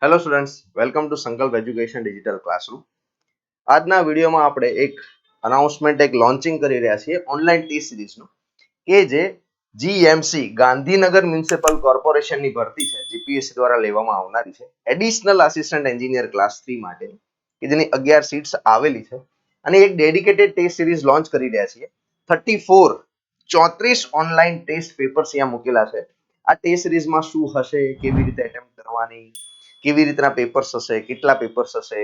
Hello students, welcome to સંકલ્પ education digital classroom. આજના વિડીયોમાં આપણે એક લોન્ચિંગ કરી રહ્યા છીએ ઓનલાઈન ટેસ્ટ સિરીઝનું, કે જે જીએમસી ગાંધીનગર મ્યુનિસિપલ કોર્પોરેશનની ભરતી છે, જીપીએસસી દ્વારા લેવામાં આવનારી છે એડિશનલ આસિસ્ટન્ટ એન્જિનિયર ક્લાસ 3 માટે, કે જેની 11 સીટ્સ આવેલી છે અને એક ડેડિકેટેડ ટેસ્ટ સિરીઝ લોન્ચ કરી રહ્યા છીએ. 34 ઓનલાઈન ટેસ્ટ પેપર્સ અહીંયા મૂકેલા છે. આ ટેસ્ટ સિરીઝમાં શું હશે, કેવી રીતે એટેમ્પ્ટ કરવાની, કેવી રીતના પેપર્સ હશે, કેટલા પેપર્સ હશે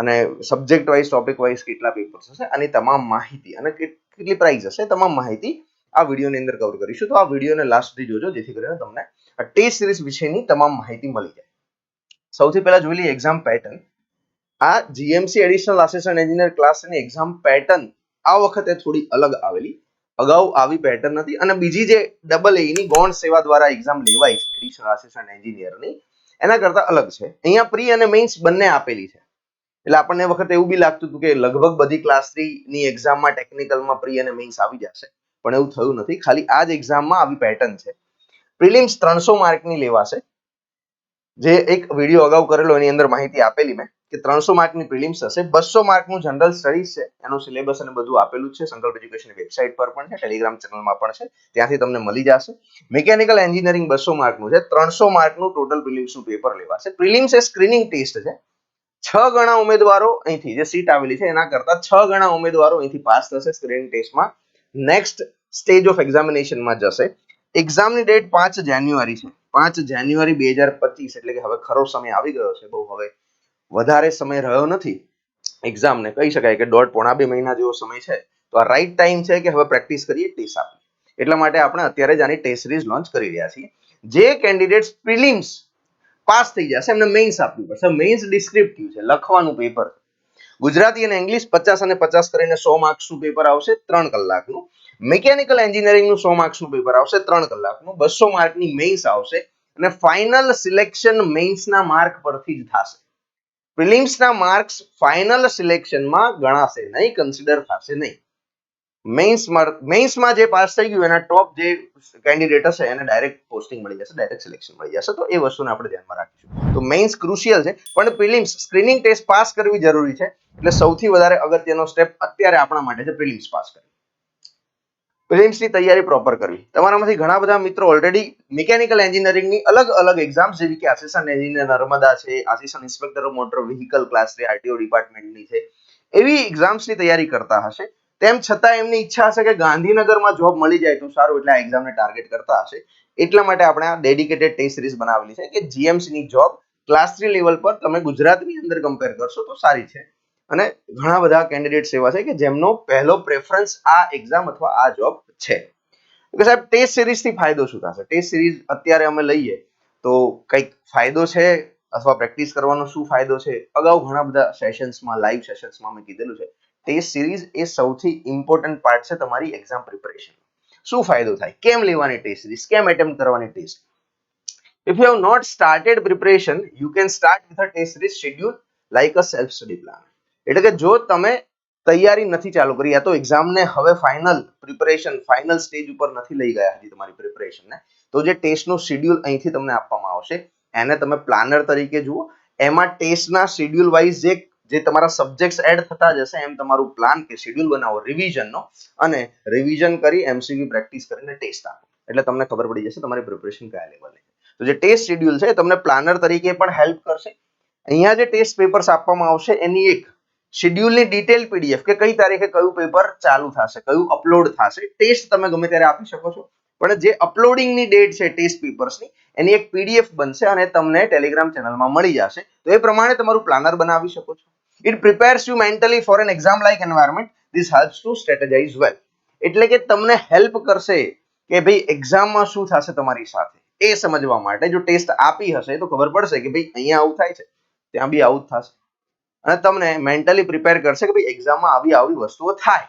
અને સબ્જેક્ટ વાઇઝ ટોપિક વાઇઝ કેટલા પેપર્સ હશે, આની તમામ માહિતી અને કેટલી પ્રાઇઝ હશે, તમામ માહિતી આ વિડીયોની અંદર કવર કરીશું. તો આ વિડીયોને લાસ્ટ સુધી જોજો, જેથી કરીને તમને આ ટેસ્ટ સિરીઝ વિશેની તમામ માહિતી મળી જાય. સૌથી પહેલા જોઈ લઈએ એક્ઝામ પેટર્ન. આ જીએમસી એડિશનલ આસિસ્ટન્ટ એન્જિનિયર ક્લાસની એક્ઝામ પેટર્ન આ વખતે થોડી અલગ આવેલી. અગાઉ આવી પેટર્ન નથી અને બીજી જે ડબલ એની ગૌણ સેવા દ્વારા એક્ઝામ લેવાય છે એડિશનલ આસિસ્ટન્ટ એન્જિનિયરની, એના કરતા અલગ છે. અહીંયા પ્રી અને મેઇન્સ બંને આપેલી છે, એટલે આપણને વખતે એવું બી લાગતું હતું કે લગભગ બધી ક્લાસ 3 ની એક્ઝામમાં ટેકનિકલમાં પ્રી અને મેઇન્સ આવી જશે, પણ એવું થયું નથી. ખાલી આ જ એક્ઝામમાં આવી પેટર્ન છે. પ્રિલિમ્સ 300 માર્કની લેવાશે. જે એક વિડીયો અગાઉ કરેલો એની અંદર માહિતી આપેલી મેં કે 300 માર્કની પ્રિલિમ્સ હશે. 200 માર્કનું જનરલ સ્ટડીઝ છે, એનું સિલેબસ અને બધું આપેલું છે સંકલ્પ એજ્યુકેશનની વેબસાઇટ પર પણ છે, ટેલિગ્રામ ચેનલમાં પણ છે, ત્યાંથી તમને મળી જશે. મિકેનિકલ એન્જિનિયરિંગ 200 માર્કનું છે. 300 માર્કનું ટોટલ પ્રિલિમ્સનું પેપર લેવાશે. પ્રિલિમ્સ એ સ્ક્રીનિંગ ટેસ્ટ છે. 6 ગણા ઉમેદવારો અહીંથી જે સીટ આવેલી છે એના કરતા 6 ગણા ઉમેદવારો અહીંથી પાસ થશે સ્ક્રીનિંગ ટેસ્ટમાં. નેક્સ્ટ સ્ટેજ ઓફ એક્ઝામિનેશનમાં જશે. એક્ઝામની ડેટ 5 જાન્યુઆરી છે. 5 જાન્યુઆરી 2025, એટલે કે હવે ખરો સમય આવી ગયો છે. બહુ હવે વધારે સમય રહ્યો નથી એક્ઝામને, કહી શકાય કે 1.5-2 મહિના જેવો સમય છે. તો આ રાઈટ ટાઈમ છે કે હવે પ્રેક્ટિસ કરીએ, ટેસ્ટ આપીએ. એટલા માટે આપણે અત્યારે જ આની ટેસ્ટ સિરીઝ લોન્ચ કરી રહ્યા છીએ. જે કેન્ડિડેટ્સ પ્રિલિમ્સ પાસ થઈ જશે એમને મેઇન્સ આપવું પડશે. મેઇન્સ ડિસ્ક્રિપ્ટિવ છે, લખવાનું પેપર. ગુજરાતી અને ઇંગ્લિશ 50 અને 50 કરીને 100 માર્ક્સનું પેપર આવશે 3 કલાકનું. મિકેનિકલ એન્જિનિયરિંગનું 100 માર્ક્સનું પેપર આવશે 3 કલાકનું. 200 માર્કની મેઇન્સ આવશે અને ફાઇનલ સિલેક્શન મેઇન્સના માર્ક પરથી જ થશે. પ્રિલિમ્સના માર્ક્સ ફાઇનલ સિલેક્શનમાં ગણાશે નહીં, કન્સિડર થશે નહીં. મેઇન્સમાં જે પાસ થઈ ગયું એના ટોપ જે કેન્ડિડેટ હશે એને ડાયરેક્ટ પોસ્ટિંગ મળી જશે, ડાયરેક્ટ સિલેક્શન મળી જશે. તો એ વસ્તુને આપણે ધ્યાનમાં રાખીશું. તો મેઇન્સ ક્રુશિયલ છે, પણ પ્રિલિમ્સ સ્ક્રીનિંગ ટેસ્ટ પાસ કરવી જરૂરી છે. એટલે સૌથી વધારે અગત્યનો સ્ટેપ અત્યારે આપણા માટે છે પ્રિલિમ્સ પાસ કરવી. પ્રિલિમ્સની તૈયારી પ્રોપર કરવી. તમારામાંથી ઘણા બધા મિત્રો ઓલરેડી મિકેનિકલ એન્જિનિયરિંગની અલગ અલગ એક્ઝામ્સ જેવી કે આસિસ્ટન્ટ એન્જિનિયર નર્મદા છે, assistant inspector of motor vehicle class 3 RTO ડિપાર્ટમેન્ટની છે, એવી એક્ઝામ્સની તૈયારી કરતા હશે. તેમ છતાં એમની ઈચ્છા હશે કે ગાંધીનગરમાં જોબ મળી જાય તો સારું, એટલે આ એક્ઝામને ટાર્ગેટ કરતા હશે. એટલા માટે આપણે આ ડેડિકેટેડ ટેસ્ટ સિરીઝ બનાવેલી છે કે જીએમસી ની જોબ ક્લાસ 3 લેવલ પર તમે ગુજરાતની અંદર કમ્પેર કરશો તો સારી છે. અને ઘણા બધા કેન્ડિડેટ્સ એવા છે કે જેમનો પહેલો પ્રેફરન્સ આ એક્ઝામ અથવા આ જોબ છે. કે સાહેબ ટેસ્ટ સિરીઝથી ફાયદો શું થશે? ટેસ્ટ સિરીઝ અત્યારે અમે લઈએ તો કંઈક ફાયદો છે અથવા પ્રેક્ટિસ કરવાનો શું ફાયદો છે? અગાઉ ઘણા બધા સેશન્સમાં, લાઈવ સેશન્સમાં મેં કીધેલું છે. ટેસ્ટ સિરીઝ એ સૌથી ઇમ્પોર્ટન્ટ પાર્ટ છે તમારી એક્ઝામ પ્રિપરેશન. શું ફાયદો થાય, કેમ લેવાની ટેસ્ટ સિરીઝ, કેમ એટેમ્પ્ટ કરવાની test? If you have not started preparation, you can start with a test series schedule like a self study plan. એટલે કે જો તમે તૈયારી નથી ચાલુ કરી, યા તો એક્ઝામને હવે ફાઇનલ પ્રિપરેશન ફાઇનલ સ્ટેજ ઉપર નથી લઈ ગયા હજી તમારી પ્રિપરેશનને, તો જે ટેસ્ટનું શેડ્યુલ અહીંથી તમને આપવામાં આવશે એને તમે પ્લાનર તરીકે જુઓ. એમાં ટેસ્ટના શેડ્યુલ વાઇઝ જે તમારા સબ્જેક્ટ્સ એડ થતા જશે એમ તમારું પ્લાન કે શેડ્યુલ બનાવો રિવિઝનનો, અને રિવિઝન કરી એમસીક્યુ પ્રેક્ટિસ કરીને ટેસ્ટ આપો. એટલે તમને ખબર પડી જશે તમારી પ્રિપરેશન કયા લેવલે. તો જે ટેસ્ટ શેડ્યુલ છે તમને પ્લાનર તરીકે પણ હેલ્પ કરશે. અહીંયા જે ટેસ્ટ પેપર્સ આપવામાં આવશે એની એક શેડ્યુલની ડિટેલ પીડીએફ કે કઈ તારીખે કયું પેપર ચાલુ થશે, કયું અપલોડ થશે. ટેસ્ટ તમે ગમે ત્યારે આપી શકો છો, પણ જે અપલોડિંગની ડેટ છે ટેસ્ટ પેપર્સની એની એક પીડીએફ બનશે અને તમને ટેલિગ્રામ ચેનલમાં મળી જશે. તો એ પ્રમાણે તમારું પ્લાનર બનાવી શકો છો. It prepares you mentally for an exam-like environment. This helps to strategize well. એટલે કે તમને હેલ્પ કરશે કે ભાઈ એક્ઝામમાં શું થશે તમારી સાથે એ સમજવા માટે. જો ટેસ્ટ આપી હશે તો ખબર પડશે કે ભાઈ અહીંયા આવું થાય છે, ત્યાં બી આવું થશે, અને તમને મેન્ટલી પ્રિપેર કરશે કે ભાઈ એક્ઝામમાં આવી વસ્તુઓ થાય.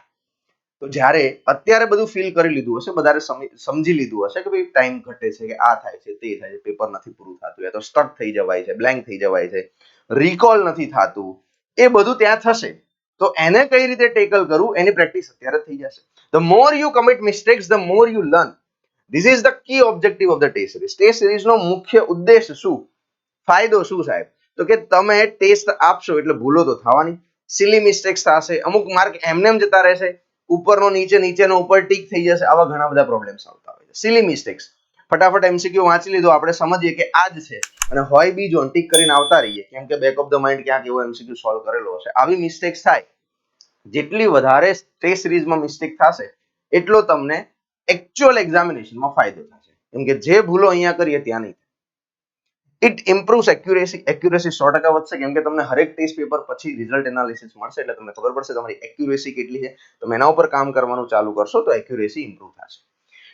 તો જ્યારે અત્યારે બધું ફીલ કરી લીધું હશે, બધારે સમજી લીધું હશે કે ભાઈ ટાઈમ ઘટે છે, કે આ થાય છે, તે થાય છે, પેપર નથી પૂરું થતું, યા તો સ્ટક થઈ જવાય છે, બ્લેન્ક થઈ જવાય છે, રિકોલ નથી થતું, એ બધું ત્યાં થશે. તો એને કઈ રીતે ટેકલ કરવું એની પ્રેક્ટિસ અત્યારે થઈ જશે. The more you commit mistakes, the more you learn. This is the key objective of the test series. Test સિરીઝનો મુખ્ય ઉદ્દેશ શું, ફાયદો શું સાહેબ? તો કે તમે ટેસ્ટ આપશો એટલે ભૂલો તો થવાની, સિલી મિસ્ટેક્સ થશે, અમુક માર્ક એમનેમ જતા રહેશે, ઉપરનો નીચે નીચેનો ઉપર ટીક થઈ જશે, આવા ઘણા બધા પ્રોબ્લેમ્સ આવતા હોય છે. સિલી મિસ્ટેક્સ, ફટાફટ એમસીક્યુ વાંચી લીધો, આપણે સમજીએ કે આ જ છે અને હોય બીજો ટીક કરીને આવતા રહીએ કેમ કે બેક ઓફ ધ માઇન્ડ ક્યાંક એવો એમસીક્યુ સોલ્વ કરેલો હશે. આવી મિસ્ટેક્સ થાય. જેટલી વધારે ટેસ્ટ સિરીઝમાં મિસ્ટેક થશે એટલો તમને એકચ્યુઅલ એક્ઝામિનેશનમાં ફાયદો થશે, કેમ કે જે ભૂલો અહીંયા કરીએ ત્યાં નહીં. ઇટ ઇમ્પ્રુવ્સ એક્યુરેસી, એક્યુરેસી 100% વધશે કેમ કે તમને હરેક ટેસ્ટ પેપર પછી રિઝલ્ટ એનાલિસિસ મળશે એટલે તમને ખબર પડશે તમારી એક્યુરેસી કેટલી છે. તમે એના ઉપર કામ કરવાનું ચાલુ કરશો તો એક્યુરેસી ઇમ્પ્રુવ થશે.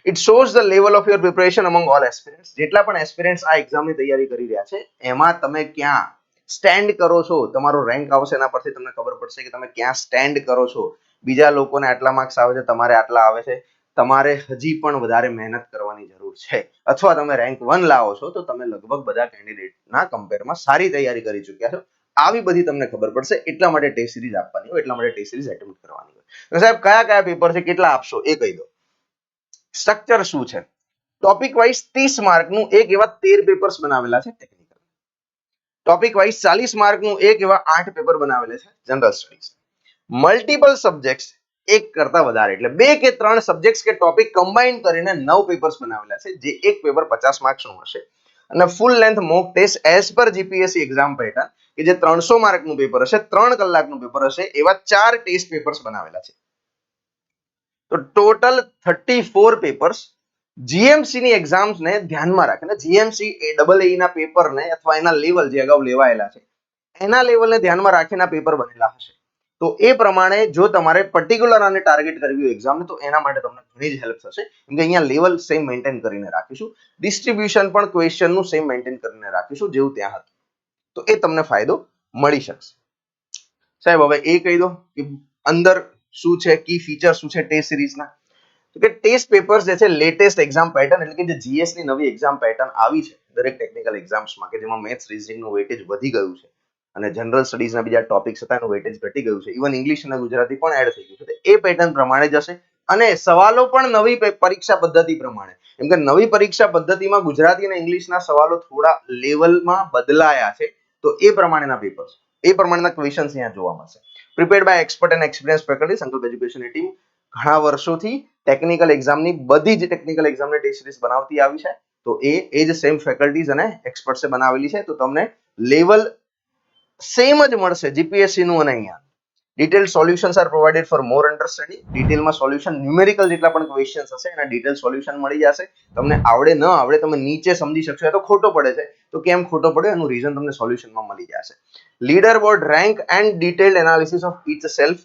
It shows the level of your preparation અમંગ all aspirants. જેટલા પણ એસ્પિરન્ટ્સ આ એક્ઝામની તૈયારી કરી રહ્યા છે એમાં તમે ક્યાં સ્ટેન્ડ કરો છો, તમારો રેન્ક આવશે એના પરથી તમને ખબર પડશે કે તમે ક્યાં સ્ટેન્ડ કરો છો. બીજા લોકોને આટલા માર્ક્સ આવે છે, તમારે આટલા આવે છે, તમારે હજી પણ વધારે મહેનત કરવાની જરૂર છે. અથવા તમે રેન્ક 1 લાવો છો તો તમે લગભગ બધા કેન્ડિડેટના કમ્પેરમાં સારી તૈયારી કરી ચૂક્યા છો. આવી બધી તમને ખબર પડશે. એટલા માટે ટેસ્ટ સિરીઝ આપવાની હોય, એટલા માટે ટેસ્ટ સિરીઝ એટેમ્પ્ટ કરવાની હોય. તો સાહેબ કયા કયા પેપર છે, કેટલા આપશો એ કહી દો. સ્ટ્રક્ચર શું છે? ટોપિક વાઇઝ 30 માર્કનું એક એવા 13 પેપર્સ બનાવેલા છે ટેકનિકલ. ટોપિક વાઇઝ 40 માર્કનું એક એવા 8 પેપર બનાવેલા છે જનરલ સ્ટડીઝ. મલ્ટિપલ સબ્જેક્ટ્સ એક કરતા વધારે એટલે 2 કે 3 સબ્જેક્ટ્સ કે ટોપિક કમ્બાઈન કરીને 9 પેપર્સ બનાવેલા છે જે એક પેપર 50 માર્ક્સનું હશે. અને full length mock test as per GPSC exam pattern કે જે 300 માર્કનું પેપર હશે, 3 કલાકનું પેપર હશે, એવા 4 ટેસ્ટ પેપર્સ બનાવેલા છે. તો ટોટલ 34 પેપર્સ જીએમસી ની એક્ઝામ્સ ને ધ્યાનમાં રાખીને, જીએમસી એ ના પેપરને અથવા એના લેવલ જે અગાઉ લેવાયેલા છે એના લેવલને ધ્યાનમાં રાખીને પેપર બનેલા હશે. તો એ પ્રમાણે જો તમારે પર્ટિક્યુલર આને ટાર્ગેટ કરવી હોય એક્ઝામ તો એના માટે તમને ઘણી જ હેલ્પ થશે કેમ કે અહીંયા લેવલ સેમ મેન્ટેન કરીને રાખીશું, ડિસ્ટ્રીબ્યુશન પણ ક્વેશ્ચનનું સેમ મેન્ટેન કરીને રાખીશું જેવું ત્યાં હતું. તો એ તમને ફાયદો મળી શકશે. સાહેબ હવે એ કહી દો કે અંદર શું છે, કી ફીચર શું છે ટેસ્ટ સિરીઝના. તો કે ટેસ્ટ પેપર્સ જે છે લેટેસ્ટ એક્ઝામ પેટર્ન એટલે કે જે જીએસ ની નવી એક્ઝામ પેટર્ન આવી છે દરેક ટેકનિકલ એક્ઝામ્સમાં કે જેમાં મેથ્સ રીઝનિંગનું વેટેજ વધી ગયું છે અને જનરલ સ્ટડીઝના બીજા ટોપિક્સ હતા એનું વેટેજ ઘટી ગયું છે, ઇવન ઇંગ્લિશ અને ગુજરાતી પણ એડ થઈ ગયું છે. એ પેટર્ન પ્રમાણે જશે અને સવાલો પણ નવી પરીક્ષા પદ્ધતિ પ્રમાણે, કેમ કે નવી પરીક્ષા પદ્ધતિમાં ગુજરાતી અને ઇંગ્લિશના સવાલો થોડા લેવલમાં બદલાયા છે તો એ પ્રમાણેના પેપર્સ, એ પ્રમાણેના ક્વેશ્ચન્સ અહીંયા જોવા મળશે. Prepared by expert and experience faculty, Sankalp એજ્યુકેશનની ટીમ ઘણા વર્ષોથી ટેકનિકલ એક્ઝામની બધી જ ટેકનિકલ એક્ઝામની ટેસ્ટ સિરીઝ બનાવતી આવી છે. તો એ જ સેમ ફેકલ્ટીઝ અને એક્સપર્ટ્સે બનાવેલી છે તો તમને લેવલ સેમ જ મળશે જીપીએસસી નું. અને અહીંયા detail solutions are provided for more understanding. ડિટેલમાં સોલ્યુશન ન્યુમેરિકલ જેટલા પણ ક્વેશ્ચન્સ હશે એના ડિટેલ સોલ્યુશન મળી જશે. તમને આવડે ન આવડે તમે નીચે સમજી શકશો એ તો ખોટો પડે છે તો કેમ ખોટો પડે એનું રીઝન તમને સોલ્યુશનમાં મળી જશે. Leader board rank and detailed analysis of each self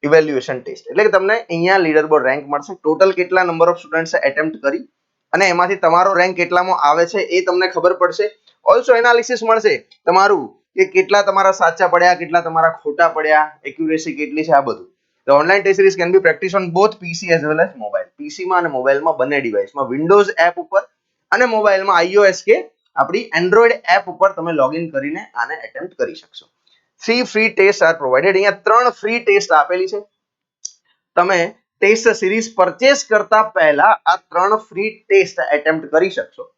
evaluation test એટલે કે તમને અહીંયા લીડર બોર્ડ રેન્ક મળશે, ટોટલ કેટલા નંબર ઓફ સ્ટુડન્ટ્સે એટેમ્પ્ટ કરી અને એમાંથી તમારો રેન્ક કેટલામાં આવે છે એ તમને ખબર પડશે. ઓલ્સો એનાલિસિસ મળશે તમારું કે કેટલા તમારા સાચા પડ્યા, કેટલા તમારા ખોટા પડ્યા, એક્યુરેસી કેટલી છે, આ બધું. The online test series can be practiced on both PC as well as mobile. PC માં અને મોબાઈલમાં બંને ડિવાઇસમાં વિન્ડોઝ એપ ઉપર અને મોબાઈલમાં iOS કે આપણી એન્ડ્રોઇડ એપ ઉપર તમે લોગિન કરીને આને એટેમ્પ્ટ કરી શકશો. 3 ફ્રી ટેસ્ટ આર પ્રોવાઇડેડ. અહીંયા 3 ફ્રી ટેસ્ટ આપેલી છે. તમે ટેસ્ટ સિરીઝ પરચેસ કરતા પહેલા આ 3 ફ્રી ટેસ્ટ એટેમ્પ્ટ કરી શકશો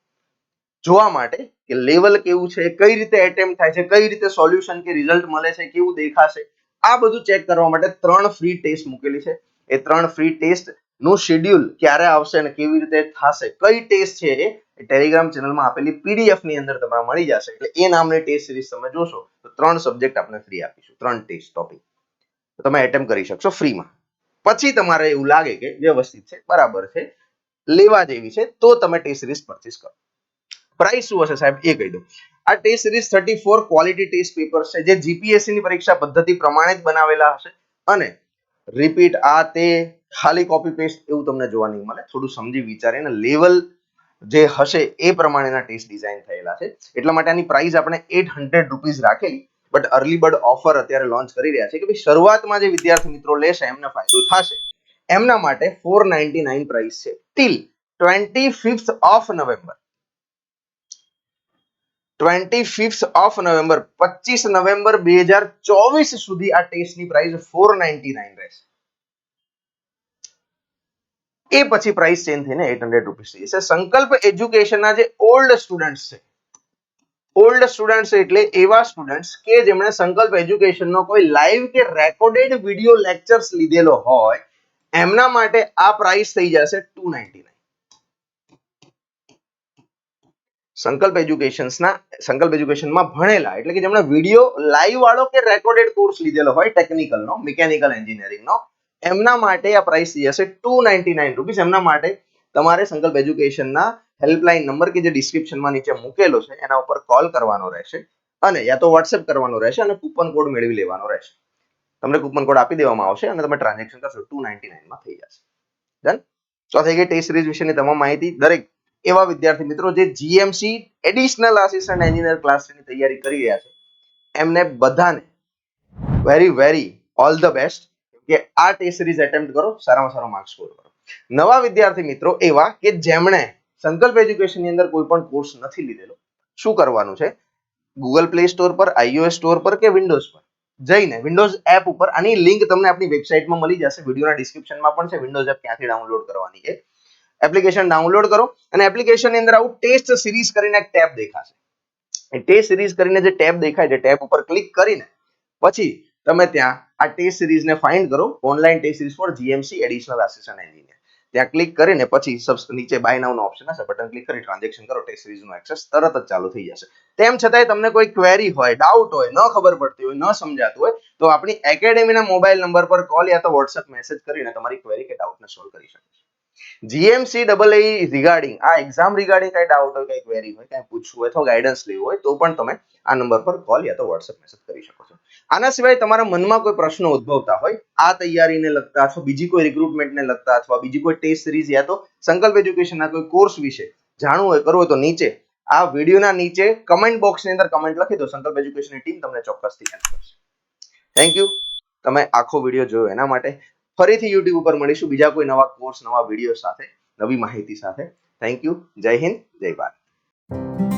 જોવા માટે કે લેવલ કેવું છે, કઈ રીતે એટેમ્પ્ટ થાય છે, કઈ રીતે સોલ્યુશન કે રિઝલ્ટ મળે છે, કેવું દેખાશે, આ બધું ચેક કરવા માટે 3 ફ્રી ટેસ્ટ મૂકેલી છે. એ 3 ફ્રી ટેસ્ટ નું શેડ્યુલ ક્યારે આવશે અને કેવી રીતે થશે, કઈ ટેસ્ટ છે એ ટેલિગ્રામ ચેનલમાં આપેલી પીડીએફ ની અંદર તમને મળી જશે. એટલે એ નામની ટેસ્ટ સિરીઝ તમે જોશો તો 3 સબ્જેક્ટ આપણે ફ્રી આપીશું, 3 ટેસ્ટ ટોપિક તમે એટેમ્પ્ટ કરી શકશો ફ્રીમાં. પછી તમારે એવું લાગે કે વ્યવસ્થિત છે, બરાબર છે, લેવા જેવી છે તો તમે ટેસ્ટ સિરીઝ પરચેસ કરો. પ્રાઇસ શું હશે સાહેબ એ કહી દો. આ test series 34 quality test paper છે જે જીપીએસસી ની પરીક્ષા પદ્ધતિ પ્રમાણે જ બનાવેલા હશે અને રિપીટ આ તે ખાલી કોપી પેસ્ટ એવું તમને જોવા નહીં મળે. થોડું સમજી વિચારીને લેવલ જે હશે એ પ્રમાણેના ટેસ્ટ ડિઝાઇન થયેલા છે. એટલા માટે આની પ્રાઇસ આપણે 800 રૂપીસ રાખેલી, બટ અર્લી બર્ડ ઓફર અત્યારે લોન્ચ કરી રહ્યા છે કે ભાઈ શરૂઆતમાં જે વિદ્યાર્થી મિત્રો લેશે એમને ફાયદો થશે એમના માટે 499 પ્રાઇસ છે till 25th of November. 25th of November 25 November 2024 સુધી આ ટેસ્ટની પ્રાઇસ 499 રહેશે. એ પછી પ્રાઇસ ચેન્જ થઈને 800 રૂપીસ થઈ જશે. સંકલ્પ એજ્યુકેશનના જે ઓલ્ડ સ્ટુડન્ટ્સ છે ઓલ્ડ સ્ટુડન્ટ્સ એટલે એવા સ્ટુડન્ટ્સ કે જેમણે સંકલ્પ એજ્યુકેશનનો કોઈ લાઈવ કે રેકોર્ડેડ વિડિયો લેક્ચર્સ લીધેલો હોય એમના માટે આ પ્રાઇસ થઈ જશે 299. સંકલ્પ એજ્યુકેશનમાં ભણેલા એટલે કે જેમણે વિડિયો લાઈવ વાળો કે રેકોર્ડેડ કોર્સ લીધેલો હોય ટેકનિકલનો, મિકેનિકલ એન્જિનિયરિંગનો, એમના માટે આ પ્રાઇસ થઈ જશે 299 રૂપીસ. એમના માટે તમારે સંકલ્પ એજ્યુકેશનના હેલ્પલાઇન નંબર કે જે ડિસ્ક્રિપ્શનમાં નીચે મૂકેલો છે એના ઉપર કોલ કરવાનો રહેશે અને યા તો વોટ્સએપ કરવાનો રહેશે અને કૂપન કોડ મેળવી લેવાનો રહેશે. તમને કૂપન કોડ આપી દેવામાં આવશે અને તમે ટ્રાન્ઝેક્શન કરશો 299 માં થઈ જશે. ડન. તો થઈ ગઈ ટેસ્ટ સિરીઝ વિશેની તમામ માહિતી. દરેક એવા વિદ્યાર્થી મિત્રો જે જીએમસી એડિશનલ આસિસ્ટન્ટ એન્જિનિયર ક્લાસની તૈયારી કરી રહ્યા છે એમને બધાને વેરી ઓલ ધ બેસ્ટ કે આ ટેસ્ટ સિરીઝ એટેમ્પ્ટ કરો, સારામાં સારો માર્ક્સ સ્કોર કરો. નવા વિદ્યાર્થી મિત્રો એવા કે જેમણે સંકલ્પ એજ્યુકેશનની અંદર કોઈ પણ કોર્સ નથી લીધેલો, શું કરવાનું છે? ગૂગલ પ્લે સ્ટોર પર, iOS સ્ટોર પર કે વિન્ડોઝ પર જઈને વિન્ડોઝ એપ ઉપર આની લિંક તમને આપણી વેબસાઇટમાં મળી જશે, વિડીયોના ડિસ્ક્રિપ્શનમાં પણ છે. વિન્ડોઝ એપ ક્યાંથી ડાઉનલોડ કરવાની છે? એપ્લિકેશન ડાઉનલોડ કરો અને એપ્લિકેશનની અંદર આવું ટેસ્ટ સિરીઝ કરીને એક ટેબ દેખાશે. એ ટેસ્ટ સિરીઝ કરીને જે ટેબ દેખાય છે ટેબ ઉપર ક્લિક કરીને પછી તમે ત્યાં આ ટેસ્ટ સિરીઝને ફાઇન્ડ કરો, online test series for GMC additional assistant engineer. ત્યાં ક્લિક કરીને પછી નીચે બાય નાઉનો ઓપ્શન હશે, બટન ક્લિક કરી ટ્રાન્ઝેક્શન કરો, ટેસ્ટ સિરીઝનો એક્સેસ તરત જ ચાલુ થઈ જશે. તેમ છતાંય તમને કોઈ ક્વેરી હોય, ડાઉટ હોય, ન ખબર પડતી હોય, ન સમજાતું હોય તો આપણી એકેડેમીના મોબાઈલ નંબર પર કોલ યા તો વોટ્સએપ મેસેજ કરીને તમારી ક્વેરી કે ડાઉટને સોલ્વ કરી શકો છો. જીએમસી ડબલ એ રિગાર્ડિંગ આ એક્ઝામ રિગાર્ડિંગ કઈ ડાઉટ હોય, કઈ ક્વેરી હોય, કઈ પૂછવું હોય અથવા ગાઈડન્સ લેવું હોય તો પણ તમે આ નંબર પર કોલ યા તો વોટ્સએપ મેસેજ કરી શકો છો. આના સિવાય તમારા મનમાં કોઈ પ્રશ્નો ઉદ્ભવતા હોય આ તૈયારીને લગતા અથવા બીજી કોઈ રિક્રુટમેન્ટને લગતા અથવા બીજી કોઈ ટેસ્ટ સિરીઝ યા તો સંકલ્પ એજ્યુકેશનના કોઈ કોર્સ વિશે જાણવું હોય, કરવું હોય તો નીચે આ વિડીયોના નીચે કમેન્ટ બોક્સની અંદર કમેન્ટ લખી દો. સંકલ્પ એજ્યુકેશનની ટીમ તમને ચોક્કસથી હેલ્પ કરશે. થેન્ક યુ તમે આખો વિડીયો જોયો એના માટે. ફરીથી યુટ્યુબ ઉપર મળીશું બીજા કોઈ નવા કોર્સ, નવા વિડીયો સાથે, નવી માહિતી સાથે. Thank you. જય હિન્દ, જય ભારત.